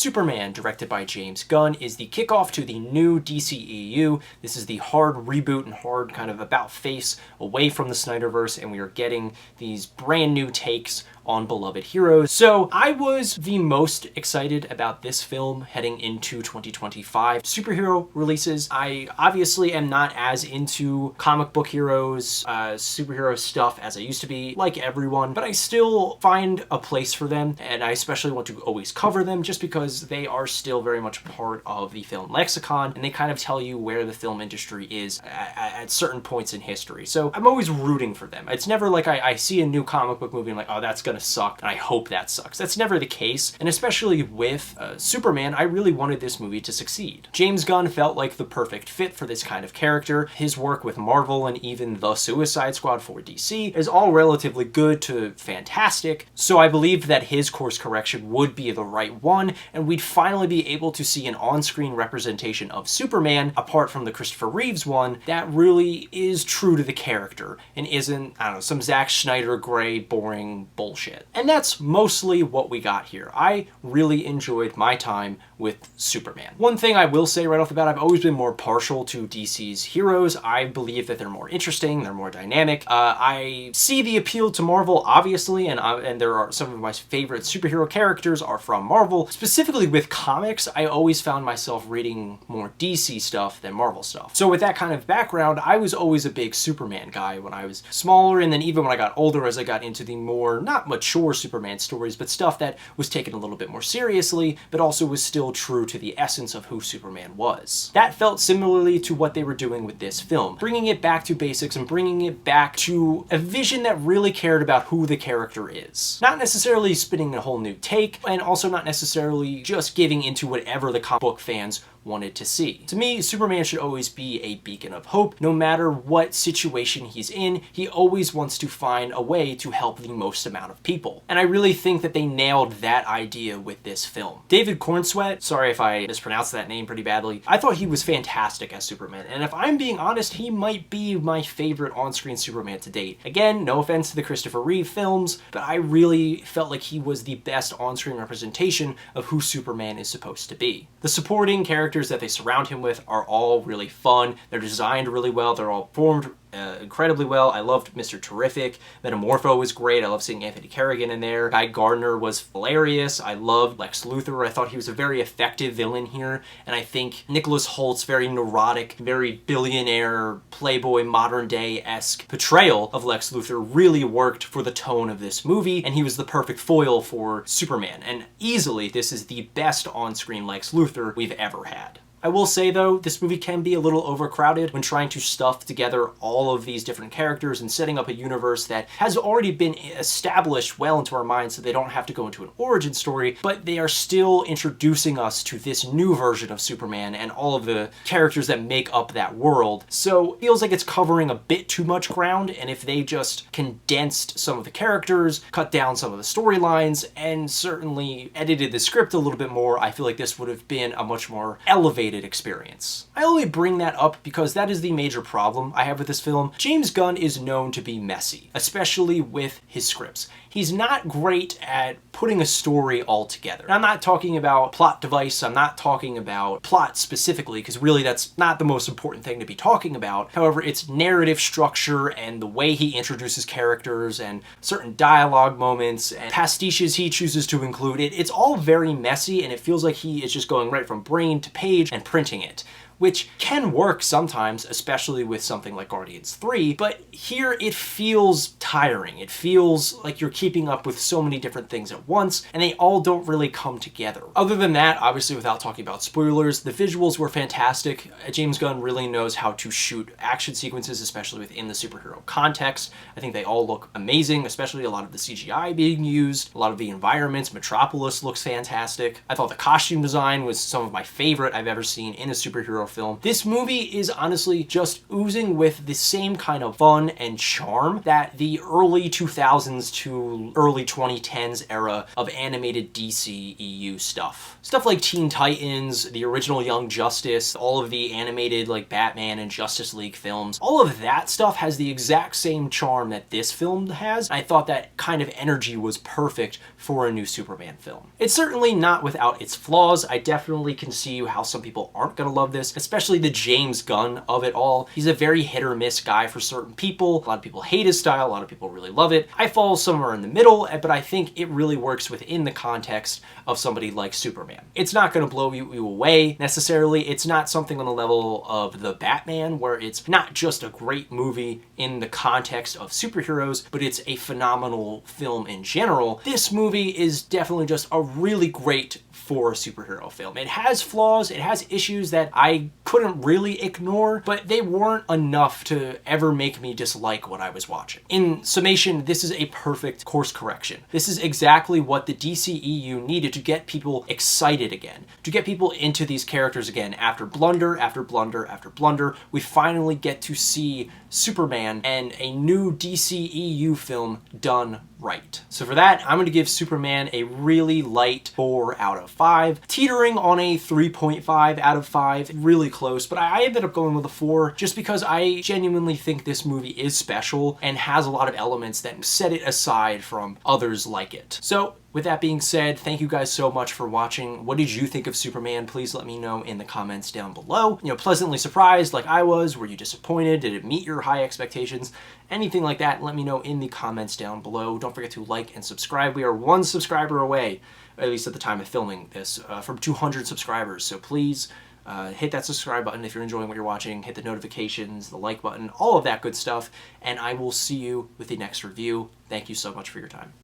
Superman, directed by James Gunn, is the kickoff to the new DCEU. This is the hard reboot and hard kind of about-face away from the Snyderverse, and we are getting these brand new takes on beloved heroes. So I was the most excited about this film heading into 2025 superhero releases. I obviously am not as into comic book heroes, superhero stuff as I used to be, like everyone, but I still find a place for them, and I especially want to always cover them just because they are still very much part of the film lexicon, and they kind of tell you where the film industry is at certain points in history. So I'm always rooting for them. It's never like I see a new comic book movie and I'm like, oh, that's gonna suck, and I hope that sucks. That's never the case, and especially with Superman, I really wanted this movie to succeed. James Gunn felt like the perfect fit for this kind of character. His work with Marvel and even the Suicide Squad for DC is all relatively good to fantastic, so I believed that his course correction would be the right one, and we'd finally be able to see an on-screen representation of Superman, apart from the Christopher Reeves one, that really is true to the character and isn't, I don't know, some Zack Snyder gray boring bullshit. And that's mostly what we got here. I really enjoyed my time with Superman. One thing I will say right off the bat, I've always been more partial to DC's heroes. I believe that they're more interesting, they're more dynamic. I see the appeal to Marvel, obviously, and there are some of my favorite superhero characters are from Marvel. Specifically with comics, I always found myself reading more DC stuff than Marvel stuff. So with that kind of background, I was always a big Superman guy when I was smaller, and then even when I got older, as I got into the more, not mature Superman stories, but stuff that was taken a little bit more seriously, but also was still true to the essence of who Superman was. That felt similarly to what they were doing with this film, bringing it back to basics and bringing it back to a vision that really cared about who the character is. Not necessarily spinning a whole new take, and also not necessarily just giving into whatever the comic book fans wanted to see. To me, Superman should always be a beacon of hope. No matter what situation he's in, he always wants to find a way to help the most amount of people. And I really think that they nailed that idea with this film. David Cornsweet, sorry if I mispronounced that name pretty badly, I thought he was fantastic as Superman, and if I'm being honest, he might be my favorite on-screen Superman to date. Again, no offense to the Christopher Reeve films, but I really felt like he was the best on-screen representation of who Superman is supposed to be. The supporting characters that they surround him with are all really fun. They're designed really well. They're all formed incredibly well. I loved Mr. Terrific. Metamorpho was great. I love seeing Anthony Carrigan in there. Guy Gardner was hilarious. I loved Lex Luthor. I thought he was a very effective villain here, and I think Nicholas Holt's very neurotic, very billionaire, playboy, modern-day-esque portrayal of Lex Luthor really worked for the tone of this movie, and he was the perfect foil for Superman, and easily this is the best on-screen Lex Luthor we've ever had. I will say though, this movie can be a little overcrowded when trying to stuff together all of these different characters and setting up a universe that has already been established well into our minds, so they don't have to go into an origin story, but they are still introducing us to this new version of Superman and all of the characters that make up that world. So it feels like it's covering a bit too much ground, and if they just condensed some of the characters, cut down some of the storylines, and certainly edited the script a little bit more, I feel like this would have been a much more elevated experience. I only bring that up because that is the major problem I have with this film. James Gunn is known to be messy, especially with his scripts. He's not great at putting a story all together. And I'm not talking about plot device, I'm not talking about plot specifically, because really that's not the most important thing to be talking about. However, it's narrative structure and the way he introduces characters and certain dialogue moments and pastiches he chooses to include. It's all very messy, and it feels like he is just going right from brain to page and printing it, which can work sometimes, especially with something like Guardians 3, but here it feels tiring. It feels like you're keeping up with so many different things at once, and they all don't really come together. Other than that, obviously without talking about spoilers, the visuals were fantastic. James Gunn really knows how to shoot action sequences, especially within the superhero context. I think they all look amazing, especially a lot of the CGI being used, a lot of the environments. Metropolis looks fantastic. I thought the costume design was some of my favorite I've ever seen in a superhero film. This movie is honestly just oozing with the same kind of fun and charm that the early 2000s to early 2010s era of animated DCEU stuff. Stuff like Teen Titans, the original Young Justice, all of the animated like Batman and Justice League films, all of that stuff has the exact same charm that this film has. I thought that kind of energy was perfect for a new Superman film. It's certainly not without its flaws. I definitely can see how some people aren't gonna love this, especially the James Gunn of it all. He's a very hit or miss guy for certain people. A lot of people hate his style, a lot of people really love it. I fall somewhere in the middle, but I think it really works within the context of somebody like Superman. It's not gonna blow you away necessarily. It's not something on the level of the Batman, where it's not just a great movie in the context of superheroes, but it's a phenomenal film in general. This movie is definitely just a really great for a superhero film. It has flaws, it has issues that I couldn't really ignore, but they weren't enough to ever make me dislike what I was watching. In summation, this is a perfect course correction. This is exactly what the DCEU needed to get people excited again, to get people into these characters again. After blunder, after blunder, after blunder, we finally get to see Superman and a new DCEU film done right. So for that, I'm going to give Superman a really light 4 out of 5, teetering on a 3.5 out of 5, really close, but I ended up going with a 4 just because I genuinely think this movie is special and has a lot of elements that set it aside from others like it. So with that being said, thank you guys so much for watching. What did you think of Superman? Please let me know in the comments down below. You know, pleasantly surprised like I was? Were you disappointed? Did it meet your high expectations? Anything like that, let me know in the comments down below. Don't forget to like and subscribe. We are 1 subscriber away, at least at the time of filming this, from 200 subscribers. So please hit that subscribe button if you're enjoying what you're watching. Hit the notifications, the like button, all of that good stuff. And I will see you with the next review. Thank you so much for your time.